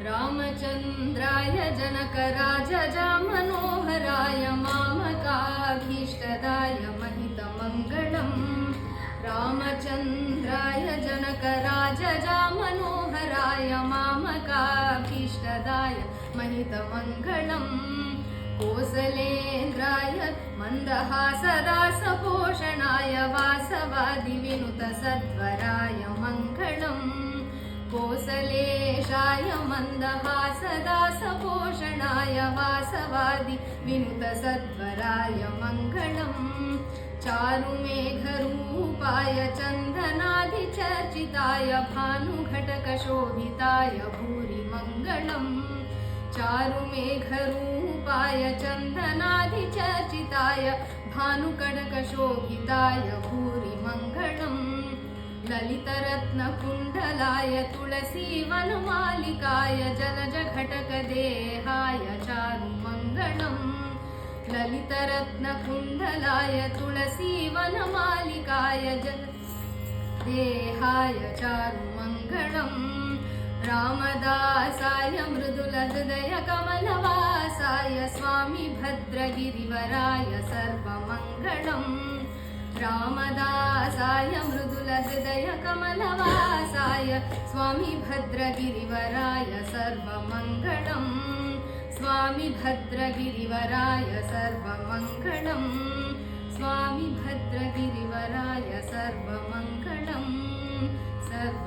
रामचन्द्राय जनकराजजामनोहराय मामकाभीष्टदाय महितमङ्गलम् रामचन्द्राय जनकराजजामनोहराय मामकाभीष्टदाय महितमङ्गलम् कोसलेन्द्राय मन्दहासदासपोषणाय वासवादिविनुतसध्वराय मङ्गलम् कोसलेशाय मन्दहासदासपोषणाय वासवादिविनुतसध्वराय मङ्गलम् चारुमेघरूपाय चन्दनादिचर्चिताय भानुघटकशोभिताय भूरि मङ्गलम् चारुमेघरूपाय चन्दनादिचर्चिताय भानुकटकशोभिताय भूरि मङ्गलम् ललितरत्नकुण्डलाय तुलसीवनमालिकाय जलजघटकदेहाय चारुमङ्गलम् ललितरत्नकुण्डलाय तुलसीवनमालिकाय देहाय चारुमङ्गलम् रामदासाय मृदुलहृदयकमलवासाय स्वामी भद्रगिरिवराय सर्वमङ्गलम् रामदासाय मृदुलहृदयकमलवासाय स्वामी भद्रगिरिवराय सर्वमङ्गलम् स्वामी भद्रगिरिवराय सर्वमङ्गलम् स्वामी भद्रगिरिवराय सर्वमङ्गलम् सर्व